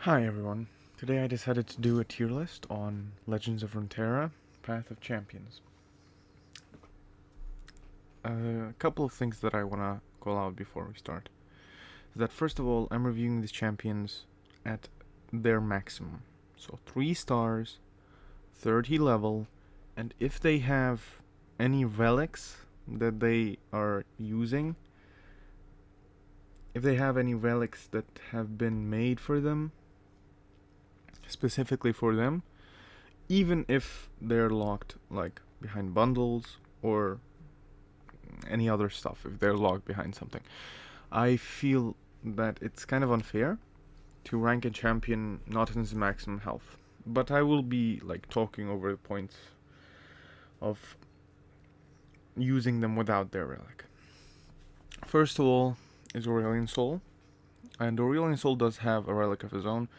Hi everyone. Today I decided to do a tier list on Legends of Runeterra, Path of Champions. A couple of things that I want to call out before we start is that first of all, I'm reviewing these champions at their maximum. So 3 stars, 30 level, and if they have any relics that they are using, if they have any relics that have been made for them, specifically for them, even if they're locked like behind bundles or any other stuff, if they're locked behind something, I feel that it's kind of unfair to rank a champion not in his maximum health. But I will be like talking over the points of using them without their relic. First of all is Aurelion Soul, and Aurelion Soul does have a relic of his own,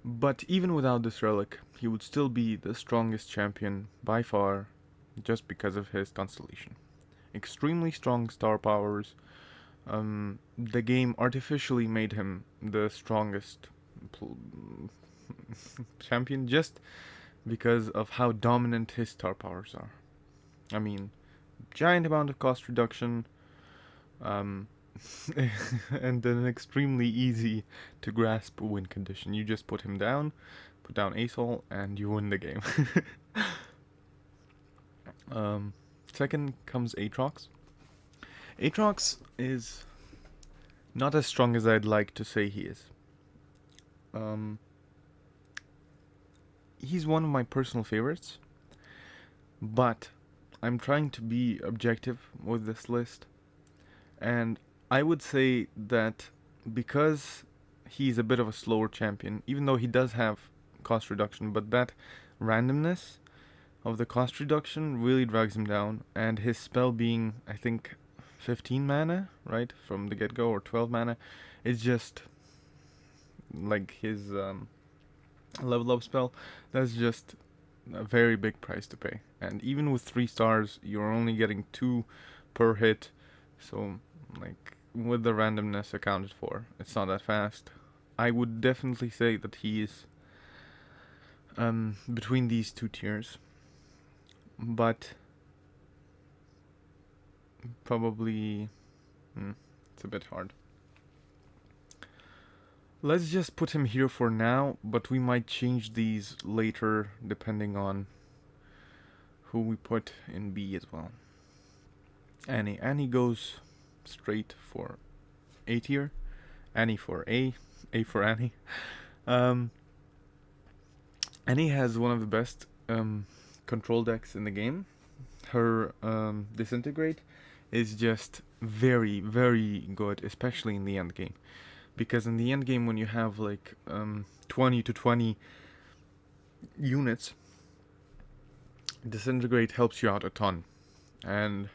but even without this relic, he would still be the strongest champion by far just because of his constellation. Extremely strong star powers. The game artificially made him the strongest champion just because of how dominant his star powers are. I mean, giant amount of cost reduction, um, and an extremely easy to grasp win condition. You just put him down, put down Asol, and you win the game. um, Second comes Aatrox. Aatrox is not as strong as I'd like to say he is. Um, he's one of my personal favorites, but I'm trying to be objective with this list, and I would say that because he's a bit of a slower champion, even though he does have cost reduction, but that randomness of the cost reduction really drags him down, and his spell being, I think, 15 mana, right, from the get go, or 12 mana, is just like his level up spell. That's just a very big price to pay. And even with 3 stars, you're only getting 2 per hit, so, like, with the randomness accounted for, it's not that fast. I would definitely say that he is between these two tiers, but probably it's a bit hard. Let's just put him here for now, but we might change these later depending on who we put in B as well. Annie. Annie goes straight for A tier. Annie for A for Annie. Um, Annie has one of the best control decks in the game. Her Disintegrate is just very, very good, especially in the end game. Because in the end game, when you have like 20 to 20 units, Disintegrate helps you out a ton. And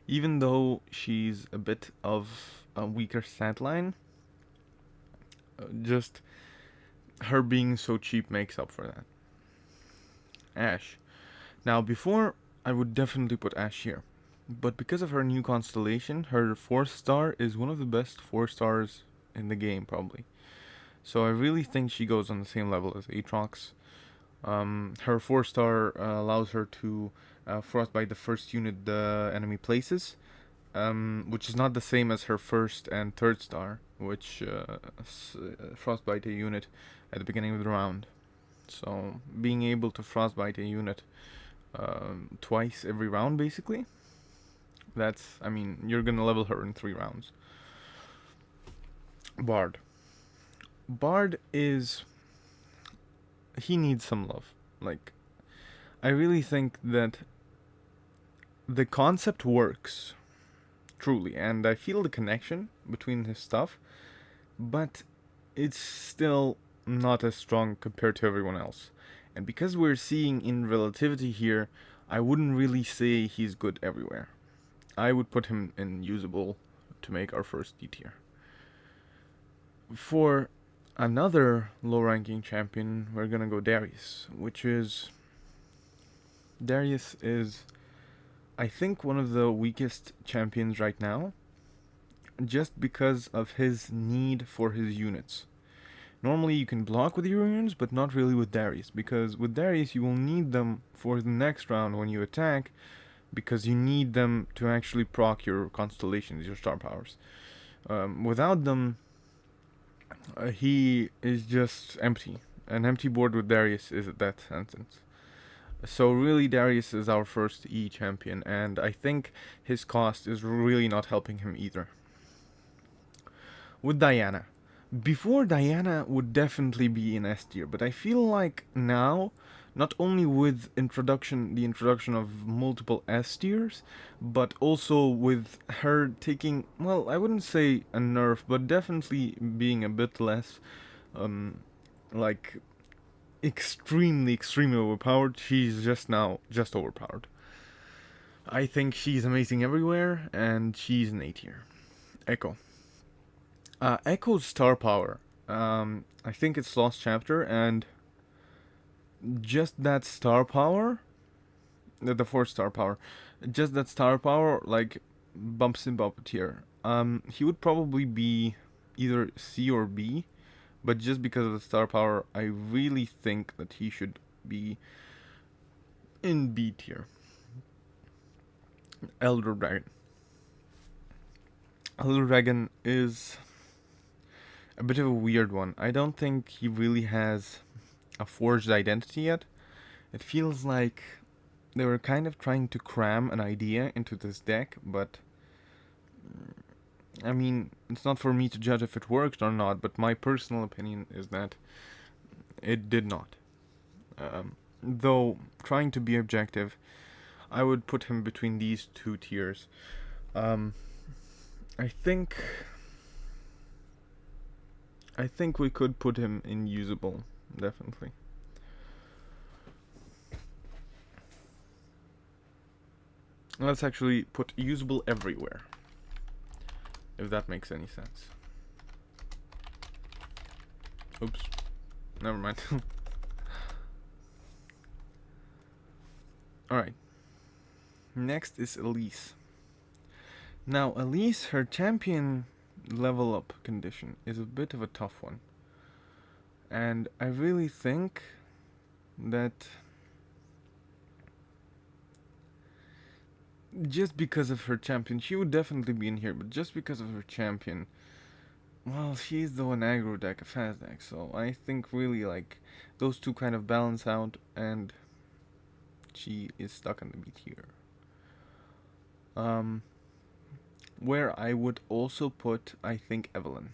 even though she's a bit of a weaker stat line, just her being so cheap makes up for that. Ashe. Now, before, I would definitely put Ashe here. But because of her new constellation, her 4th star is one of the best 4 stars in the game, probably. So I really think she goes on the same level as Aatrox. Her 4 star allows her to frostbite the first unit the enemy places, which is not the same as her 1st and 3rd star, which frostbite a unit at the beginning of the round. So being able to frostbite a unit twice every round, basically, that's, I mean, you're gonna level her in 3 rounds. Bard. Bard is, he needs some love. Like, I really think that the concept works, truly, and I feel the connection between his stuff, but it's still not as strong compared to everyone else. And because we're seeing in relativity here, I wouldn't really say he's good everywhere. I would put him in usable to make our first D tier. For another low ranking champion, we're gonna go Darius, which is, Darius is, I think, one of the weakest champions right now, just because of his need for his units. Normally you can block with your runes, but not really with Darius, because with Darius you will need them for the next round when you attack, because you need them to actually proc your constellations, your star powers. Without them, he is just empty. An empty board with Darius is a death sentence. So really, Darius is our first E champion, and I think his cost is really not helping him either. With Diana, before Diana would definitely be in S tier, but I feel like now, not only with the introduction of multiple S tiers, but also with her taking, well, I wouldn't say a nerf, but definitely being a bit less, um, like extremely overpowered. She's just now just overpowered. I think she's amazing everywhere, and she's an A tier. Echo. Echo's star power. I think it's Lost Chapter, and just that star power, the 4 star power, just that star power, like, bumps him up a tier. He would probably be either C or B, but just because of the star power, I really think that he should be in B tier. Elder Dragon. Elder Dragon is a bit of a weird one. I don't think he really has a forged identity yet. It feels like they were kind of trying to cram an idea into this deck, but I mean, it's not for me to judge if it worked or not, but my personal opinion is that it did not. Though, trying to be objective, I would put him between these 2 tiers. Um, I think we could put him in usable, definitely. Let's actually put usable everywhere, if that makes any sense. Oops. Never mind. Alright. Next is Elise. Now, Elise, her champion level up condition is a bit of a tough one. And I really think that just because of her champion, she would definitely be in here, but just because of her champion, well, she's the one aggro deck, a fast deck, so I think really, like, those two kind of balance out, and she is stuck on the B tier. Where I would also put, I think, Evelynn.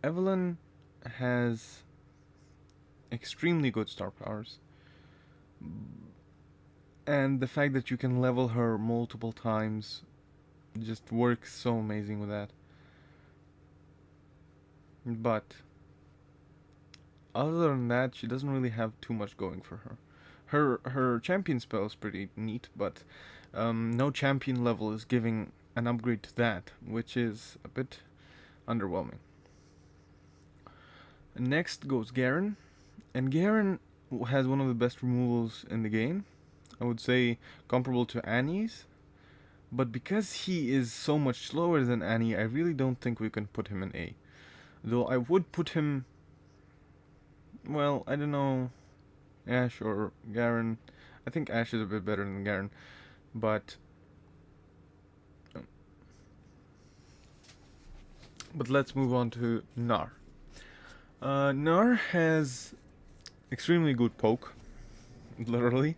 Evelynn has extremely good star powers, and the fact that you can level her multiple times just works so amazing with that. But other than that, she doesn't really have too much going for her. Her champion spell is pretty neat, but no champion level is giving an upgrade to that, which is a bit underwhelming. Next goes Garen, and Garen has one of the best removals in the game. I would say comparable to Annie's, but because he is so much slower than Annie, I really don't think we can put him in A. Though I would put him, well, I don't know, Ashe or Garen. I think Ashe is a bit better than Garen, but let's move on to Gnar. Gnar has extremely good poke, literally,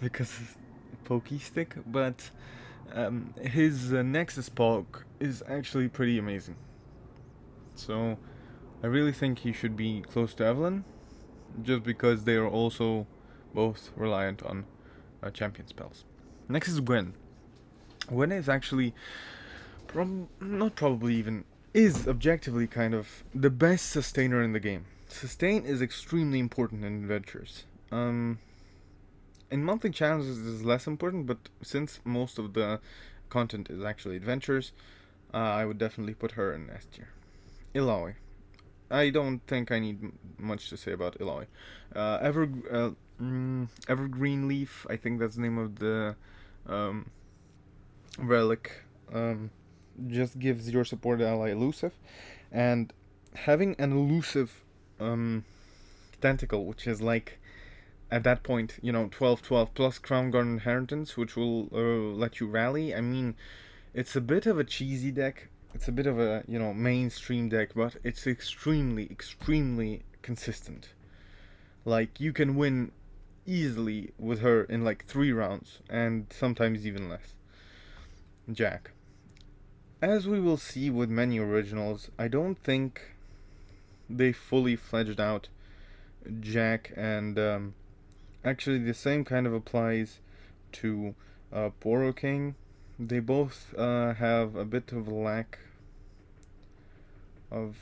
because pokey stick, but his Nexus poke is actually pretty amazing. So I really think he should be close to Evelynn, just because they are also both reliant on champion spells. Next is Gwen. Gwen is actually not probably even, is objectively kind of the best sustainer in the game. Sustain is extremely important in adventures. In monthly challenges it is less important, but since most of the content is actually adventures, I would definitely put her in S tier. Illaoi. I don't think I need much to say about Illaoi. Evergreen Leaf, I think that's the name of the relic. just gives your support ally elusive, and having an elusive um, tentacle, which is like at that point, 12/12 plus Crown Guard Inheritance, which will let you rally. I mean, it's a bit of a cheesy deck. It's a bit of a, mainstream deck, but it's extremely, extremely consistent. Like, you can win easily with her in like 3 rounds, and sometimes even less. Jack. As we will see with many originals, I don't think they fully fledged out Jack, and actually the same kind of applies to Poro King. They both have a bit of a lack of.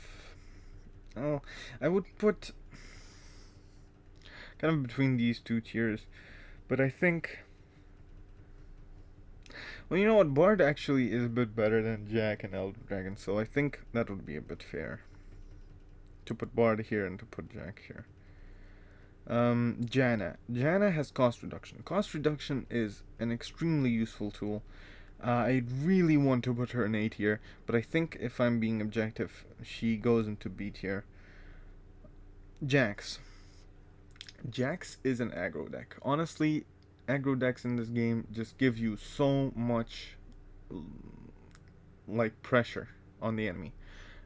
Oh, I would put kind of between these two tiers, but I think. Well, you know what? Bard actually is a bit better than Jack and Elder Dragon, so I think that would be a bit fair to put Bard here and to put Jack here. Janna. Janna has cost reduction. Cost reduction is an extremely useful tool. I really want to put her in A tier, but I think if I'm being objective, she goes into B tier. Jax. Jax is an aggro deck. Honestly, aggro decks in this game just give you so much like pressure on the enemy.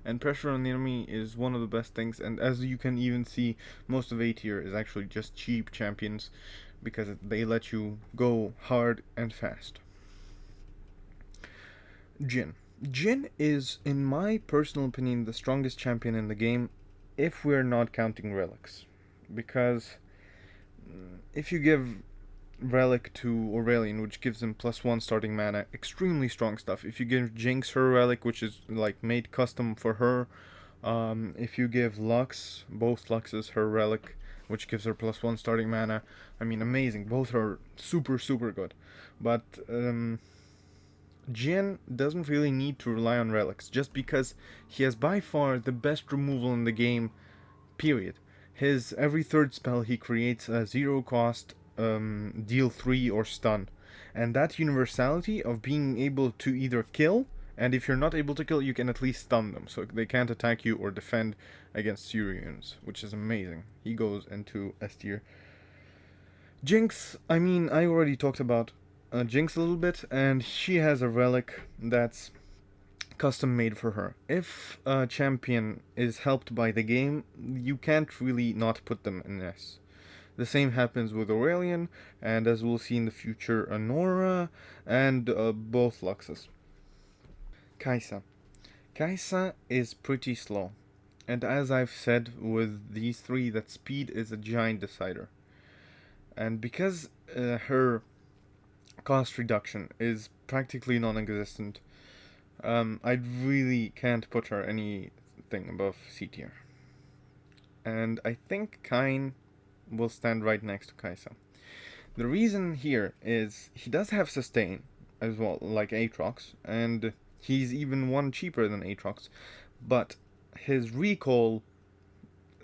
And pressure on the enemy is one of the best things, and as you can even see, most of A tier is actually just cheap champions because they let you go hard and fast. Jhin. Jhin is, in my personal opinion, the strongest champion in the game if we're not counting relics. Because if you give relic to Aurelian, which gives him +1 starting mana, extremely strong stuff. If you give Jinx her relic, which is like made custom for her, if you give Lux, both Luxes, her relic, which gives her +1 starting mana, I mean, amazing. Both are super, super good. But Jhin doesn't really need to rely on relics, just because he has by far the best removal in the game, period. His every third spell he creates a 0 cost deal 3 or stun. And that universality of being able to either kill, and if you're not able to kill, you can at least stun them, so they can't attack you or defend against Syrians, which is amazing. He goes into S tier. Jinx, I mean, I already talked about Jinx a little bit, and she has a relic that's custom made for her. If a champion is helped by the game, you can't really not put them in S. The same happens with Aurelian, and as we'll see in the future, Anora, and both Luxes. Kai'Sa. Kai'Sa is pretty slow, and as I've said with these three, that speed is a giant decider. And because her cost reduction is practically non-existent, I really can't put her anything above C tier. And I think Kain will stand right next to Kai'Sa. The reason here is he does have sustain as well, like Aatrox, and he's even one cheaper than Aatrox, but his recall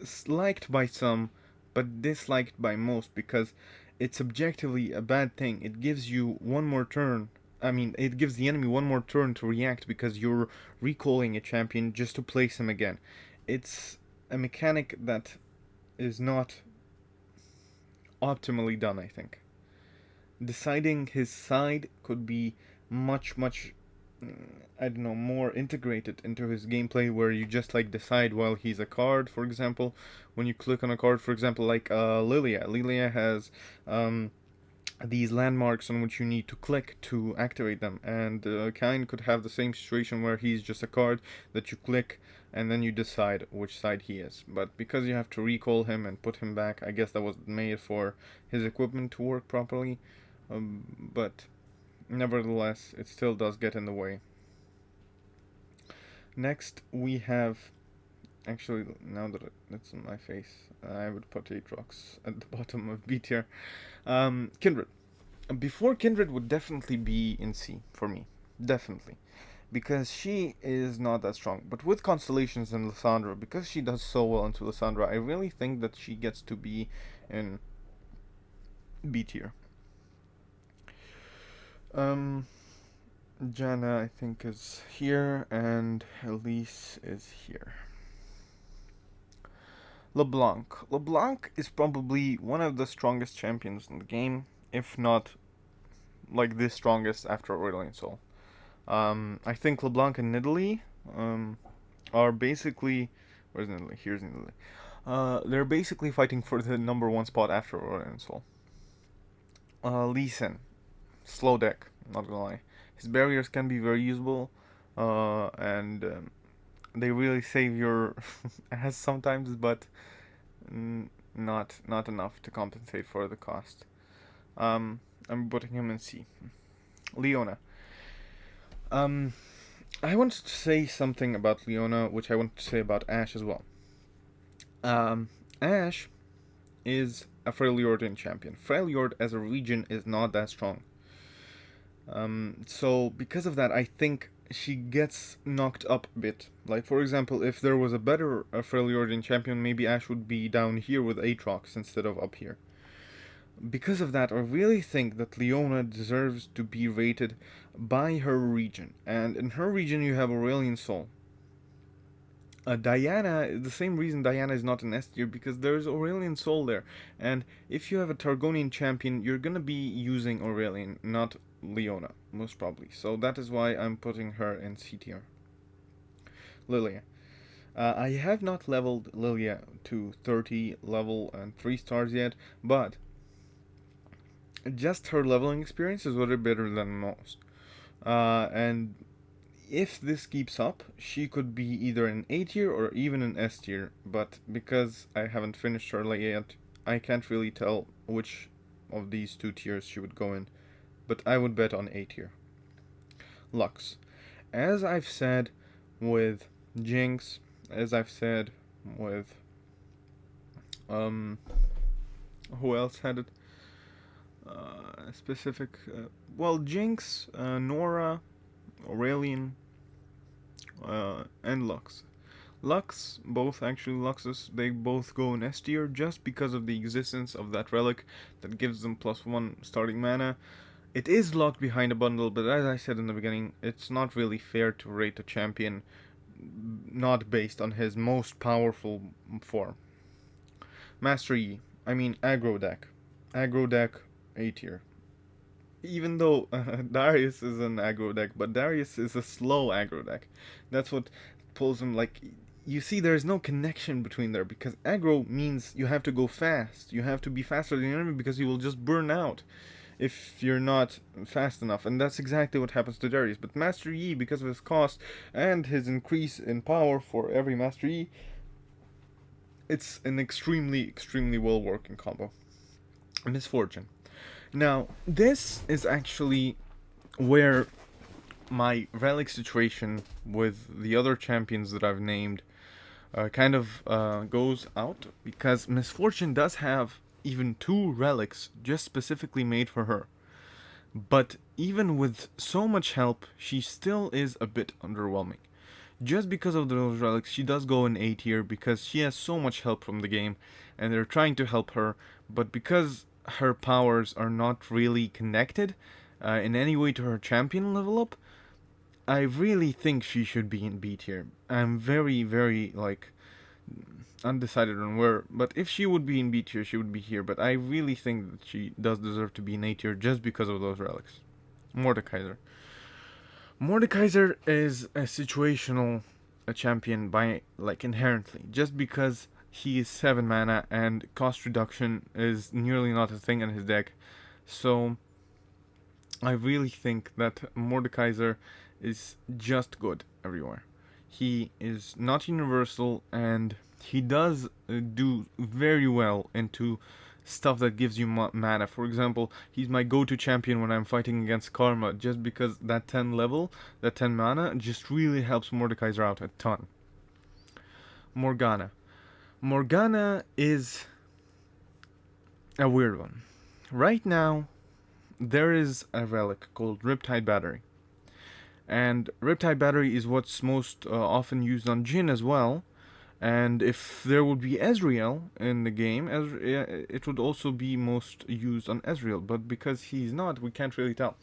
is liked by some, but disliked by most because it's objectively a bad thing. It gives you one more turn. I mean, it gives the enemy one more turn to react because you're recalling a champion just to place him again. It's a mechanic that is not optimally done, I think. Deciding his side could be much, much, I don't know, more integrated into his gameplay, where you just like decide while he's a card, for example. When you click on a card, for example, like Lilia. Lilia has these landmarks on which you need to click to activate them, and Kain could have the same situation where he's just a card that you click and then you decide which side he is. But because you have to recall him and put him back, I guess that was made for his equipment to work properly, but nevertheless it still does get in the way. Next we have, actually now that it's in my face, I would put Aatrox at the bottom of B tier. Kindred. Before Kindred would definitely be in C for me. Definitely. Because she is not that strong. But with Constellations and Lysandra, because she does so well into Lysandra, I really think that she gets to be in B tier. Um, Janna, I think, is here, and Elise is here. LeBlanc. LeBlanc is probably one of the strongest champions in the game, if not like the strongest after Aurelion Sol. I think LeBlanc and Nidalee are basically. Where's Nidalee? Here's Nidalee. They're basically fighting for the number one spot after Aurelion Sol. Lee Sin. Slow deck, not gonna lie. His barriers can be very usable, and they really save your ass sometimes, but not enough to compensate for the cost. I'm putting him in C. Leona. Um, I wanted to say something about Leona, which I wanted to say about Ashe as well. Ashe is a Freljordian champion. Freljord as a region is not that strong. So because of that, I think she gets knocked up a bit. Like, for example, if there was a better Freljordian champion, maybe Ashe would be down here with Aatrox instead of up here. Because of that, I really think that Leona deserves to be rated by her region. And in her region, you have Aurelion Sol. Diana, the same reason Diana is not an S tier, because there's Aurelion Sol there. And if you have a Targonian champion, you're gonna be using Aurelion, not Leona, most probably. So that is why I'm putting her in C tier. Lilia. I have not leveled Lilia to 30 level and 3 stars yet, but just her leveling experience is way better than most. And if this keeps up, she could be either an A tier or even an S tier. But because I haven't finished her yet, I can't really tell which of these two tiers she would go in. But I would bet on A tier. Lux. As I've said with Jinx, as I've said with who else had it? Specific. Well, Jinx, Nora, Aurelion, and Lux. Lux, both actually Luxus, they both go in S tier just because of the existence of that relic that gives them +1 starting mana. It is locked behind a bundle, but as I said in the beginning, it's not really fair to rate a champion not based on his most powerful form. Master Yi, I mean aggro deck. Aggro deck, A tier. Even though Darius is an aggro deck, but Darius is a slow aggro deck. That's what pulls him. Like, you see, there's no connection between there because aggro means you have to go fast. You have to be faster than the enemy because you will just burn out if you're not fast enough, and that's exactly what happens to Darius. But Master Yi, because of his cost and his increase in power for every Master Yi, it's an extremely well working combo. Misfortune. Now, this is actually where my relic situation with the other champions that I've named kind of goes out, because Misfortune does have even 2 relics just specifically made for her. But even with so much help, she still is a bit underwhelming. Just because of those relics, she does go in A tier because she has so much help from the game, and they're trying to help her, but because her powers are not really connected in any way to her champion level up, I really think she should be in B tier. I'm very like undecided on where, but if she would be in B tier, she would be here. But I really think that she does deserve to be in A tier just because of those relics. Mordekaiser. Mordekaiser is a situational a champion by like inherently, just because he is 7 mana and cost reduction is nearly not a thing in his deck. So I really think that Mordekaiser is just good everywhere. He is not universal, and he does do very well into stuff that gives you mana. For example, he's my go-to champion when I'm fighting against Karma, just because that 10 level, that 10 mana, just really helps Mordekaiser out a ton. Morgana. Morgana is a weird one. Right now, there is a relic called Riptide Battery. And Riptide Battery is what's most often used on Jhin as well. And if there would be Ezreal in the game, it would also be most used on Ezreal. But because he's not, we can't really tell.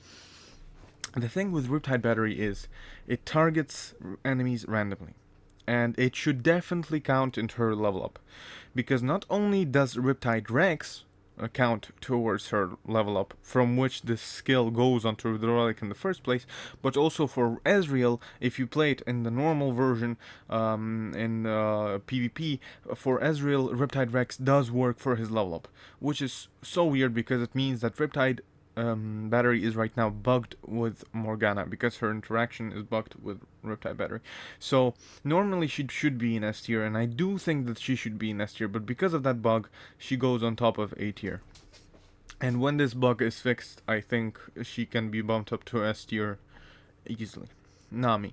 The thing with Riptide Battery is it targets enemies randomly, and it should definitely count into her level up, because not only does Riptide Rex count towards her level up, from which this skill goes onto the relic in the first place, but also for Ezreal, if you play it in the normal version in PvP, for Ezreal, Riptide Rex does work for his level up, which is so weird because it means that Riptide Battery is right now bugged with Morgana because her interaction is bugged with Riptide Battery. So normally she should be in S tier, and I do think that she should be in S tier, but because of that bug, she goes on top of A tier. And when this bug is fixed, I think she can be bumped up to S tier easily. Nami.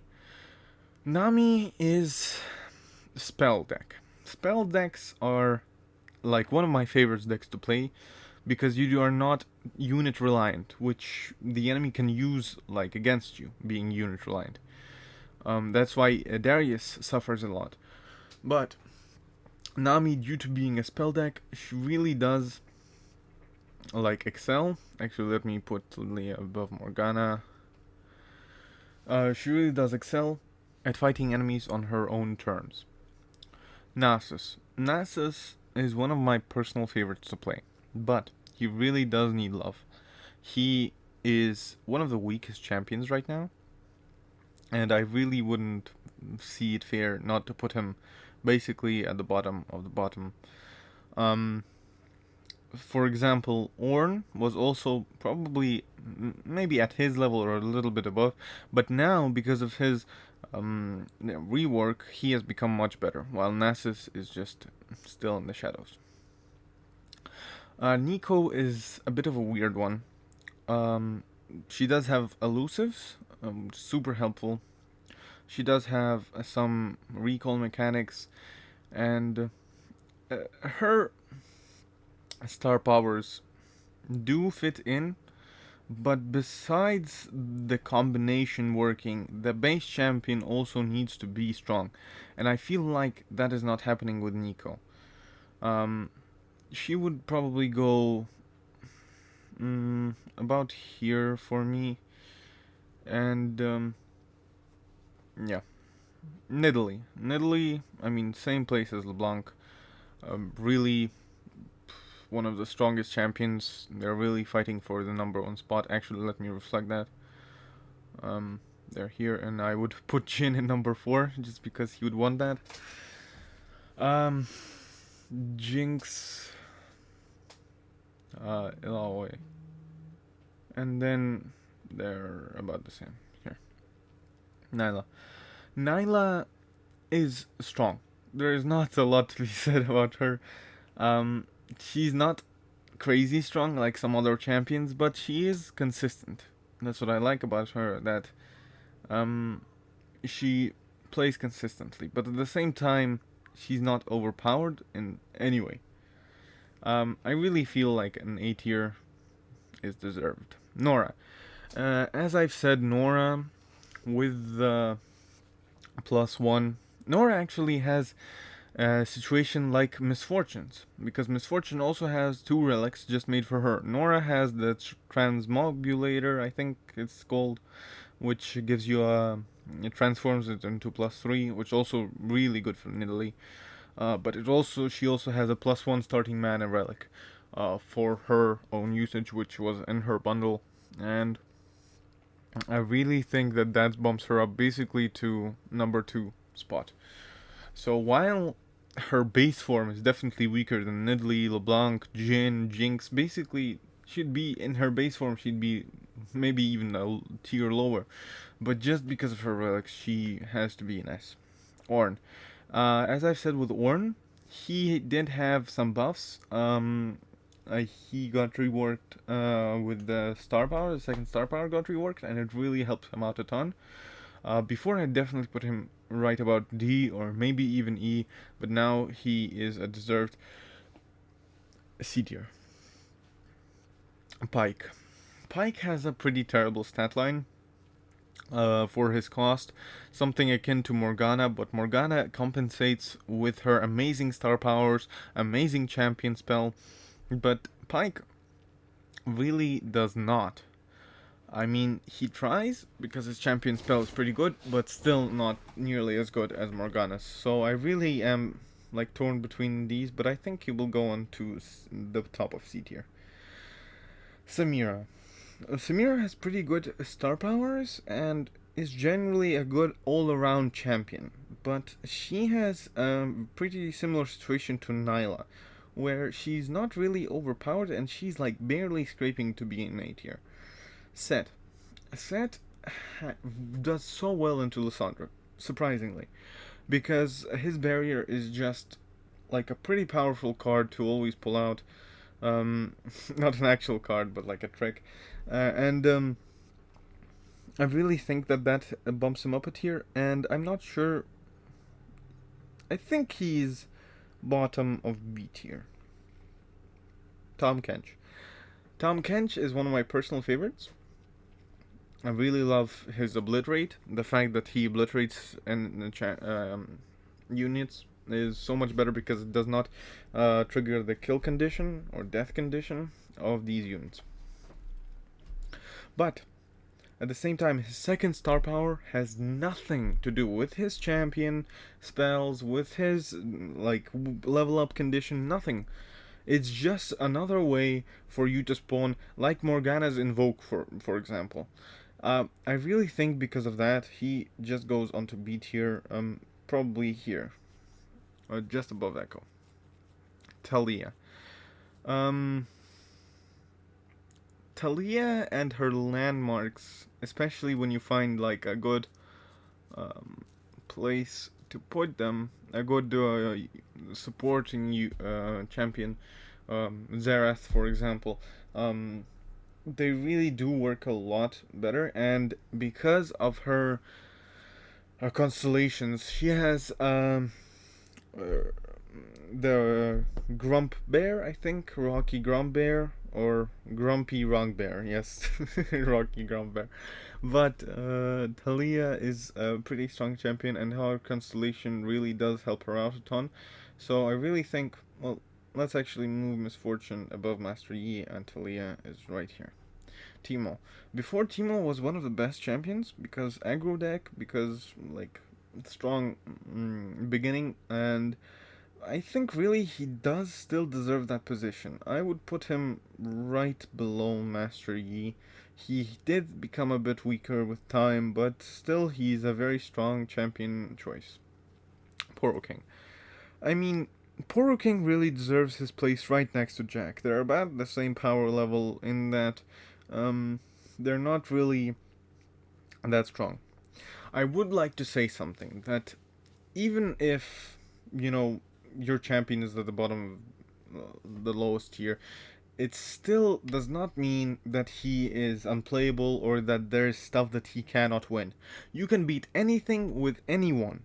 Nami is spell deck. Spell decks are like one of my favorite decks to play because you are not unit reliant, which the enemy can use like against you, being unit reliant. That's why Darius suffers a lot. But Nami, due to being a spell deck, she really does like excel. Actually, let me put Leah above Morgana. She really does excel at fighting enemies on her own terms. Nasus. Nasus is one of my personal favorites to play, but he really does need love. He is one of the weakest champions right now, and I really wouldn't see it fair not to put him basically at the bottom of the bottom. Um, for example, Ornn was also probably maybe at his level or a little bit above, but now because of his rework, he has become much better, while Nasus is just still in the shadows. Nico is a bit of a weird one. She does have elusives, super helpful. She does have some recall mechanics, and her star powers do fit in, but besides the combination working, the base champion also needs to be strong, and I feel like that is not happening with Nico. She would probably go about here for me, and yeah, Nidalee. I mean, same place as LeBlanc. Really one of the strongest champions. They're really fighting for the number one spot. Actually, let me reflect that. They're here, and I would put Jhin in number 4 just because he would want that. Jinx, Illaoi, and then they're about the same here. Nyla. Nyla is strong. There is not a lot to be said about her. She's not crazy strong like some other champions, but she is consistent. That's what I like about her. That she plays consistently, but at the same time, she's not overpowered in any way. I really feel like an A tier is deserved. Nora. As I've said, Nora with the +1. Nora actually has a situation like Misfortunes, because Misfortune also has 2 relics just made for her. Nora has the Transmogulator, I think it's called, which gives you it transforms it into +3, which also really good for Nidalee. But she also has a +1 starting mana relic for her own usage, which was in her bundle, and I really think that bumps her up basically to number 2 spot. So while her base form is definitely weaker than Nidalee, LeBlanc, Jhin, Jinx, basically she'd be in her base form, she'd be maybe even a tier lower. But just because of her relics, she has to be an S. Ornn. As I've said with Ornn, he did have some buffs. He got reworked with the star power. The second star power got reworked, and it really helped him out a ton. Before, I definitely put him right about D or maybe even E, but now he is a deserved C tier. Pyke. Pyke has a pretty terrible stat line for his cost, something akin to Morgana, but Morgana compensates with her amazing star powers, amazing champion spell, but Pyke really does not. I mean, he tries because his champion spell is pretty good, but still not nearly as good as Morgana's. So I really am like torn between these, but I think he will go on to the top of C tier. Samira. Samira has pretty good star powers and is generally a good all-around champion, but she has a pretty similar situation to Nyla, where she's not really overpowered and she's like barely scraping to be in A tier. Set. Set does so well into Lissandra, surprisingly, because his barrier is just like a pretty powerful card to always pull out. Um, not an actual card, but like a trick. And I really think that bumps him up a tier, and I'm not sure. I think he's bottom of B tier. Tom Kench. Tom Kench is one of my personal favorites. I really love his obliterate. The fact that he obliterates units is so much better because it does not trigger the kill condition or death condition of these units. But at the same time, his second star power has nothing to do with his champion spells, with his like level up condition, nothing. It's just another way for you to spawn, like Morgana's Invoke, for example. I really think because of that, he just goes onto B tier, probably here, or just above Echo. Talia. Um, Talia and her landmarks, especially when you find like a good place to put them, a good supporting you champion, Zerath, for example. They really do work a lot better, and because of her constellations, she has uh, the Grump Bear, I think, Rocky Grump Bear, or Grumpy Rock Bear, yes, Rocky Grump Bear. But Talia is a pretty strong champion, and her constellation really does help her out a ton. So I really think, well, let's actually move Misfortune above Master Yi, and Talia is right here. Teemo. Before, Teemo was one of the best champions because aggro deck, because like strong beginning, and I think really he does still deserve that position. I would put him right below Master Yi. He did become a bit weaker with time, but still he's a very strong champion choice. Poro King. I mean, Poro King really deserves his place right next to Jack. They're about the same power level in that um, they're not really that strong. I would like to say something that even if, you know, your champion is at the bottom of the lowest tier, it still does not mean that he is unplayable or that there's stuff that he cannot win. You can beat anything with anyone.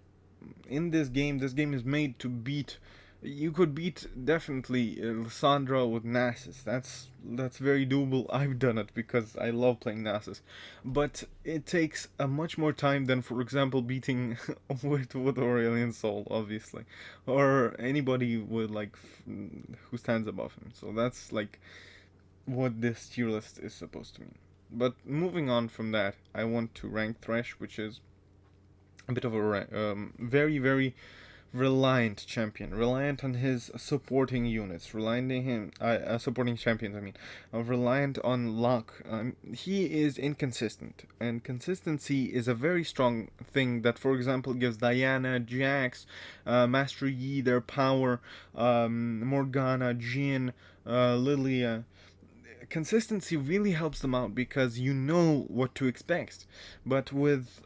In this game, is made to beat. You could beat definitely Lissandra with Nasus. That's very doable. I've done it because I love playing Nasus, but it takes a much more time than, for example, beating with Aurelion Sol, obviously, or anybody with like who stands above him. So that's like what this tier list is supposed to mean. But moving on from that, I want to rank Thresh, which is a bit of a very reliant champion, reliant on his supporting units, reliant on him, supporting champions. I mean, reliant on luck. He is inconsistent, and consistency is a very strong thing that, for example, gives Diana, Jax, Master Yi their power, Morgana, Jhin, Lilia. Consistency really helps them out because you know what to expect. But with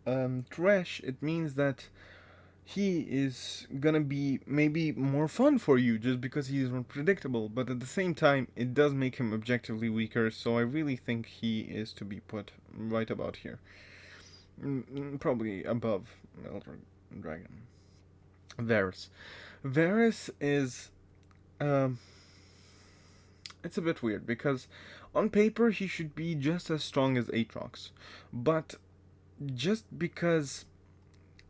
Thresh, it means that he is gonna be maybe more fun for you just because he is unpredictable, but at the same time, it does make him objectively weaker, so I really think he is to be put right about here. Probably above Elder Dragon. Varus. Varus is. Um, it's a bit weird because on paper he should be just as strong as Aatrox, but just because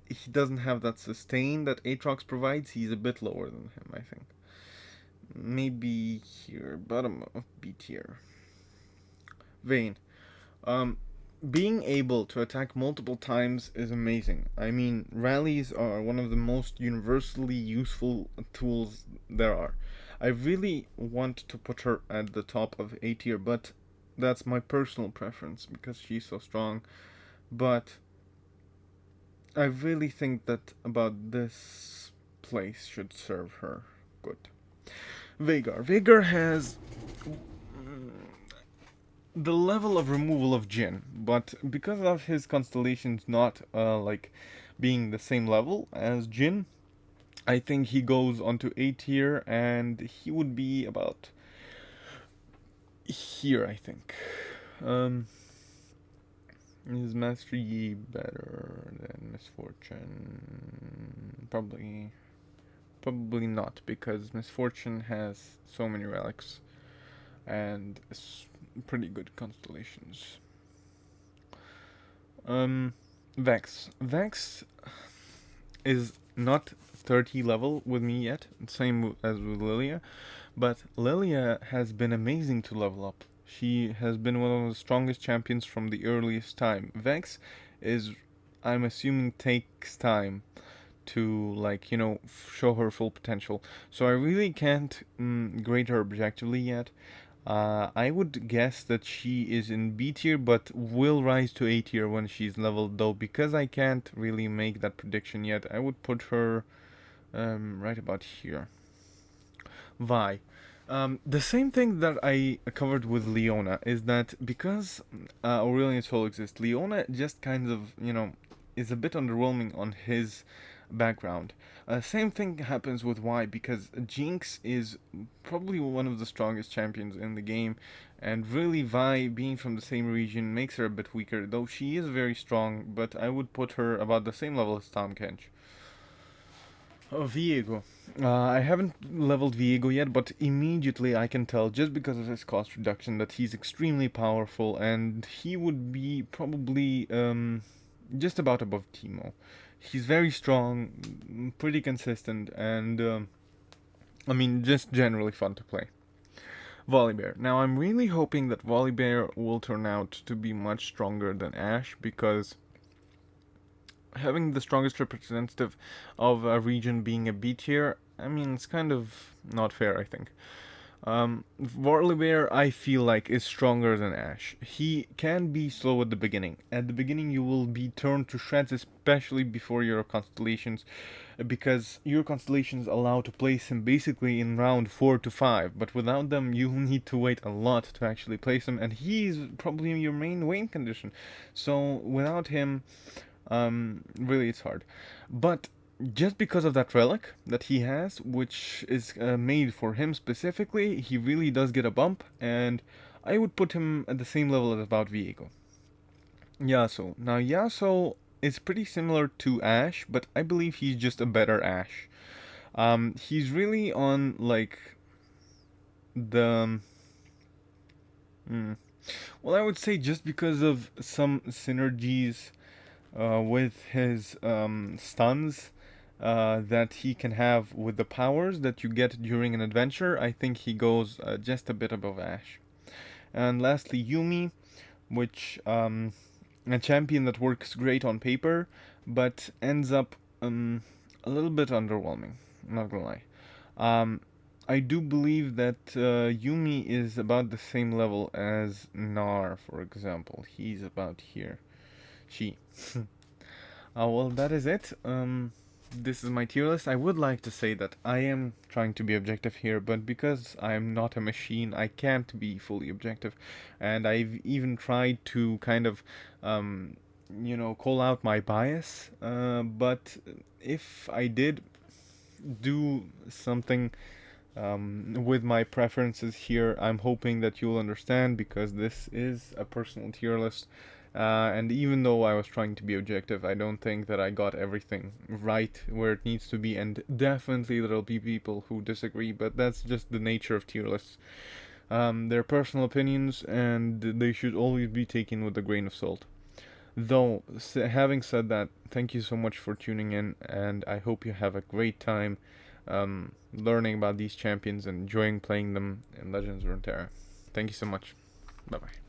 he doesn't have that sustain that Aatrox provides, he's a bit lower than him, I think. Maybe here, bottom of B tier. Vayne. Um, Being able to attack multiple times is amazing. I mean, rallies are one of the most universally useful tools there are. I really want to put her at the top of A tier, but that's my personal preference because she's so strong. But I really think that about this place should serve her good. Vhagar. Vhagar has the level of removal of Jin, but because of his constellations not like being the same level as Jin, I think he goes onto A tier and he would be about here, I think. Um, is Mastery better than Misfortune? Probably not, because Misfortune has so many relics and pretty good constellations. Um, Vex is not 30 level with me yet, same as with Lilia, but Lilia has been amazing to level up. She has been one of the strongest champions from the earliest time. Vex is, I'm assuming, takes time to, like, show her full potential. So I really can't grade her objectively yet. I would guess that she is in B tier, but will rise to A tier when she's leveled. Though because I can't really make that prediction yet, I would put her right about here. Vi. The same thing that I covered with Leona is that because Aurelian Soul exists, Leona just kind of, is a bit underwhelming on his background. Same thing happens with Y because Jinx is probably one of the strongest champions in the game, and really Vi being from the same region makes her a bit weaker, though she is very strong, but I would put her about the same level as Tahm Kench. Oh, Viego. I haven't leveled Viego yet, but immediately I can tell, just because of his cost reduction, that he's extremely powerful, and he would be probably just about above Teemo. He's very strong, pretty consistent, and I mean, just generally fun to play. Volibear. Now, I'm really hoping that Volibear will turn out to be much stronger than Ashe, because having the strongest representative of a region being a B tier, I mean, it's kind of not fair, I think. Volibear, I feel like, is stronger than Ashe. He can be slow at the beginning. At the beginning, you will be turned to shreds, especially before your constellations, because your constellations allow to place him basically in round 4 to 5, but without them, you need to wait a lot to actually place him, and he's probably your main win condition. So, without him, really it's hard. But just because of that relic that he has, which is made for him specifically, he really does get a bump, and I would put him at the same level as about Viego. Yasuo. Now Yasuo is pretty similar to Ashe, but I believe he's just a better Ashe. He's really on like the well, I would say just because of some synergies with his stuns that he can have with the powers that you get during an adventure, I think he goes just a bit above Ashe. And lastly, Yuumi, which a champion that works great on paper, but ends up a little bit underwhelming. I'm not gonna lie. I do believe that Yuumi is about the same level as Nar, for example. He's about here. She. Well, that is it. This is my tier list. I would like to say that I am trying to be objective here, but because I'm not a machine, I can't be fully objective. And I've even tried to kind of, call out my bias. But if I did do something with my preferences here, I'm hoping that you'll understand, because this is a personal tier list. And even though I was trying to be objective, I don't think that I got everything right where it needs to be, and definitely there'll be people who disagree, but that's just the nature of tier lists. They're personal opinions, and they should always be taken with a grain of salt. Though, having said that, thank you so much for tuning in, and I hope you have a great time learning about these champions and enjoying playing them in Legends of Runeterra. Thank you so much. Bye bye.